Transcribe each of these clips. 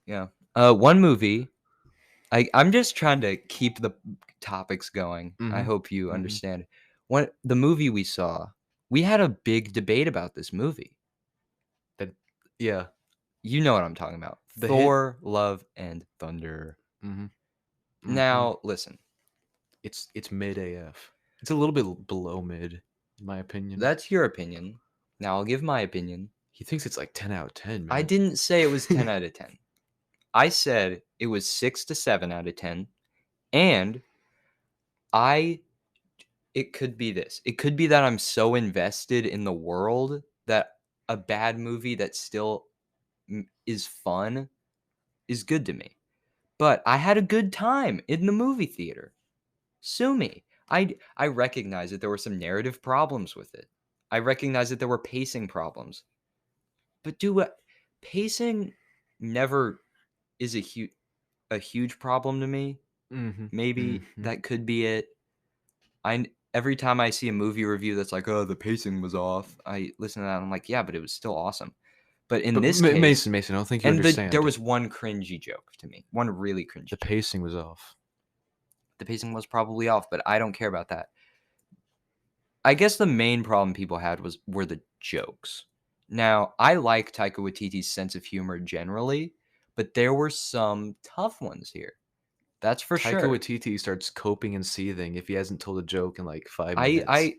Yeah. One movie. I'm just trying to keep the topics going. I Mhm. hope you Mhm. understand. When the movie we saw, we had a big debate about this movie. That yeah, You know what I'm talking about. the hit. Thor, Love, and Thunder. Mhm. Mhm. Now, listen. It's mid AF. It's a little bit below mid, in my opinion. That's your opinion. Now, I'll give my opinion. He thinks it's like 10 out of 10, I man. didn't say it was 10 out of 10. I said it was 6 to 7 out of 10. And I it could be this. It could be that I'm so invested in the world that a bad movie that still is fun is good to me. But I had a good time in the movie theater. Sue me. I recognize that there were some narrative problems with it. I recognize that there were pacing problems. But pacing never is a huge problem to me. Mhm. Maybe Mhm. that could be it. Every time I see a movie review that's like, "Oh, the pacing was off," I listen to that and I'm like, "Yeah, but it was still awesome." But in But this case, Mason, I don't think you and there understand. was one cringy joke to me, one really cringy The joke. pacing was off. The pacing was probably off, but I don't care about that. I guess the main problem people had were the jokes. Now, I like Taika Waititi's sense of humor generally, but there were some tough ones here. That's for Taika sure. Waititi starts coping and seething if he hasn't told a joke in like 5 I minutes. I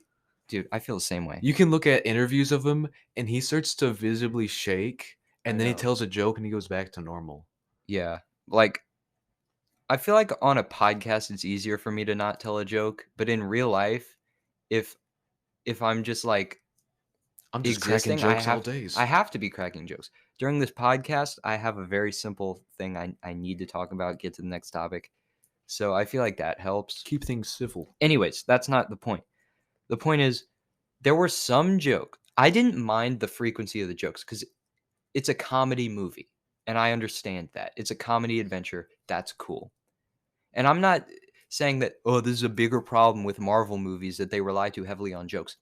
dude, I feel the same way. You can look at interviews of him and he starts to visibly shake I and then he know. tells a joke and he goes back to normal. Yeah. Like I feel like on a podcast it's easier for me to not tell a joke, but in real life, if I'm just like I'm just cracking existing, jokes all days. I have to be cracking jokes. During this podcast, I have a very simple thing I need to talk about, get to the next topic. So I feel like that helps. Keep things civil. Anyways, that's not the point. The point is there were some joke. I didn't mind the frequency of the jokes cuz it's a comedy movie, and I understand that. It's a comedy adventure. That's cool. And I'm not saying that, oh, this is a bigger problem with Marvel movies that they rely too heavily on jokes.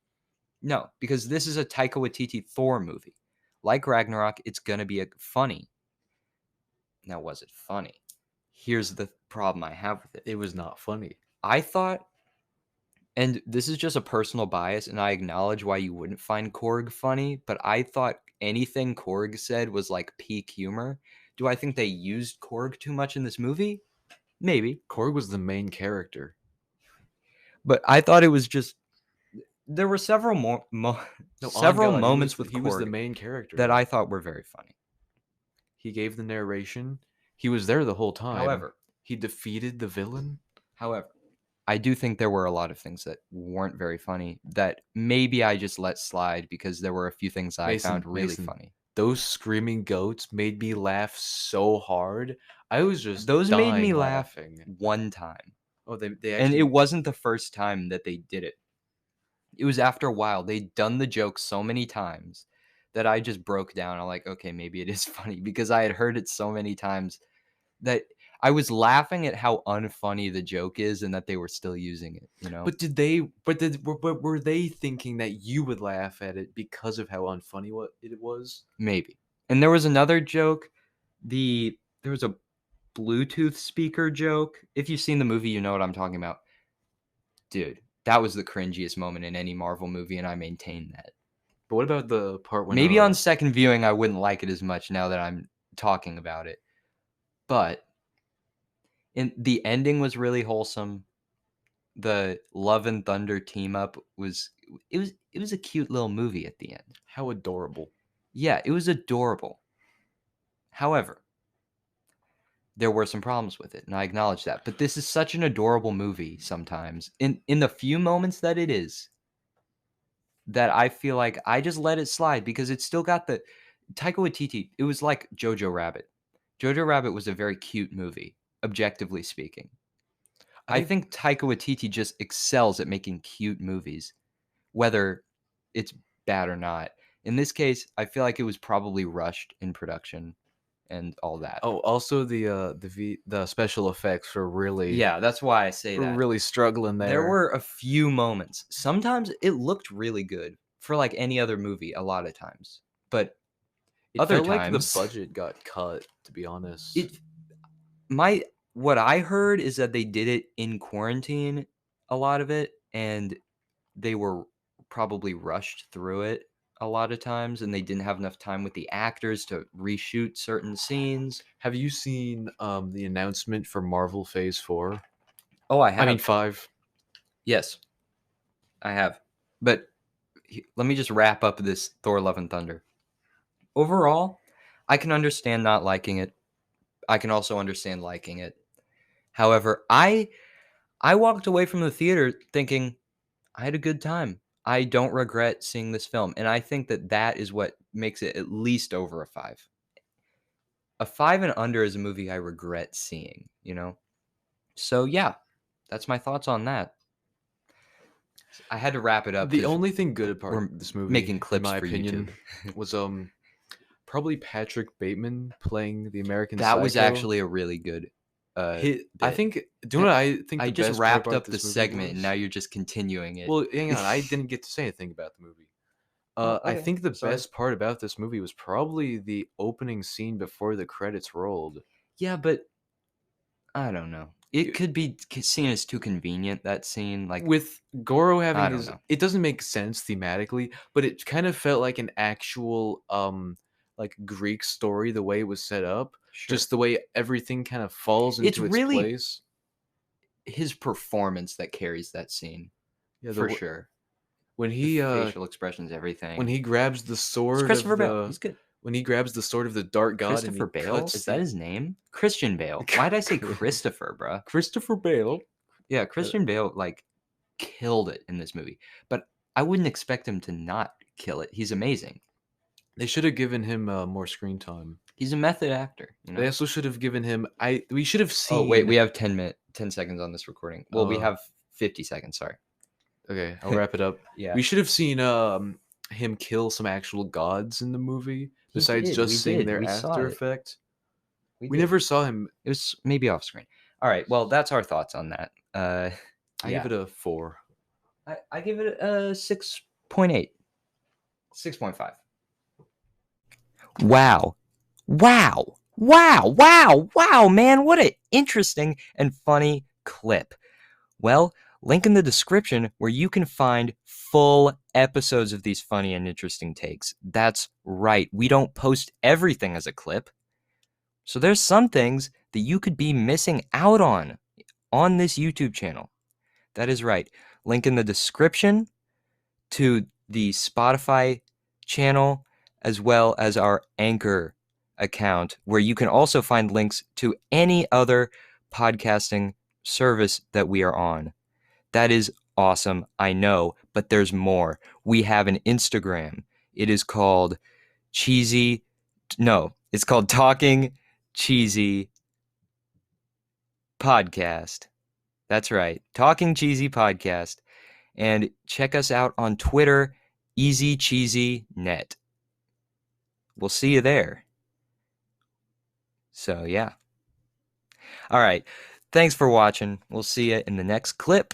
No, because this is a Taika Waititi Thor movie. Like Ragnarok, it's going to be funny. Now, was it funny? Here's the problem I have with it. It was not funny. I thought, and this is just a personal bias, and I acknowledge why you wouldn't find Korg funny, but I thought anything Korg said was like peak humor. Do I think they used Korg too much in this movie? Maybe. Korg was the main character. But I thought it was just there were several No, on several God, moments with he was the Korg main character that though. I thought were very funny. He gave the narration. He was there the whole time. However, He defeated the villain. however, I do think there were a lot of things that weren't very funny that maybe I just let slide because there were a few things I found really Mason, funny. those screaming goats made me laugh so hard. I was just Those made me dying laugh laughing. one time. Oh, they And it actually wasn't the first time that they did it. It was after a while. They'd done the joke so many times that I just broke down. I'm like, okay, maybe it is funny because I had heard it so many times that I was laughing at how unfunny the joke is and that they were still using it, you know? But did they? But were they thinking that you would laugh at it because of how unfunny what it was? Maybe. And there was another joke. There was a Bluetooth speaker joke. If you've seen the movie, you know what I'm talking about. Dude, that was the cringiest moment in any Marvel movie, and I maintain that. But what about the part when Maybe on second viewing, I wouldn't like it as much now that I'm talking about it. But the ending was really wholesome. The Love and Thunder team up it was a cute little movie at the end. how adorable? Yeah, it was adorable. However, there were some problems with it, and I acknowledge that. But this is such an adorable movie sometimes. In the few moments that it is, that I feel like I just let it slide because it's still got the Taika Waititi. It was like Jojo Rabbit. Jojo Rabbit was a very cute movie, objectively speaking. I I think think Taika Waititi just excels at making cute movies, whether it's bad or not. In this case, I feel like it was probably rushed in production and all that. also the special effects were Yeah, that's why I say that. really struggling There there. were a few moments. Sometimes it looked really good for like any other movie a lot of times. But It Other felt like the times, budget got cut, to be honest. it my what I heard is that they did it in quarantine, a lot of it, and they were probably rushed through it a lot of times, and they didn't have enough time with the actors to reshoot certain scenes. Have you seen the announcement for Marvel Phase 4? Oh, I I mean have. 5. Yes, I have. But let me just wrap up this Thor: Love and Thunder. Overall, I can understand not liking it. I can also understand liking it. However, I walked away from the theater thinking I had a good time. I don't regret seeing this film, and I think that that is what makes it at least over a 5. A 5 and under is a movie I regret seeing, you know? So, yeah, that's my thoughts on that. I had to wrap it up The because only thing good about we're this movie, making in clips my for YouTube. opinion, was probably Patrick Bateman playing the American That was Psycho. actually a really good I bit. think. Do you know what I think I the just best part wrapped about up the this movie segment, and now was? you're just continuing it. Well, hang on. I didn't get to say anything about the movie. Oh, I okay. think the Sorry. best part about this movie was probably the opening scene before the credits rolled. Yeah, but I don't know. It could be seen as too convenient, that scene. Like, With Goro I having don't his, know. it doesn't make sense thematically, but it kind of felt like an actual like Greek story the way it was set up, Sure. just the way everything kind of falls It's into its really place. his performance that carries that scene, Yeah, for sure. when The he facial expressions, when everything. he grabs the It's sword Christopher of Bale. the He's good. when he grabs the sword of the dark god and Christopher he Bale? cuts Is that the his name? Christian Bale. Why did I say Christopher, bruh? Christopher Bale. Yeah, Uh, Christian Bale, like, killed it in this movie. But I wouldn't expect him to not kill it. He's amazing. They should have given him more screen time. He's a method actor, you They know? also should have given him. We should have Oh, wait, we seen. have 10 seconds on this recording. Well, we have 50 seconds, sorry. Okay, I'll wrap it up. Yeah. We should have seen him kill some actual gods in the movie He besides did. We just seeing did. their We saw After it. Effect. We We did. never saw him. It was maybe off screen. All right. Well, that's our thoughts on that. I give Yeah. it a 4. I give it a 6.8. 6.5. Wow. Wow. Wow. Wow. Wow, man. What an interesting and funny clip. Well, link in the description where you can find full episodes of these funny and interesting takes. That's right. We don't post everything as a clip. So there's some things that you could be missing out on this YouTube channel. That is right. Link in the description to the Spotify channel as well as our Anchor account, where you can also find links to any other podcasting service that we are on. That is awesome, I know, but there's more. We have an Instagram. It is called it's called Talking Cheesy Podcast. That's right. Talking Cheesy Podcast. And check us out on Twitter, Easy Cheesy Net. We'll see you there. So, yeah. All right. Thanks for watching. We'll see you in the next clip.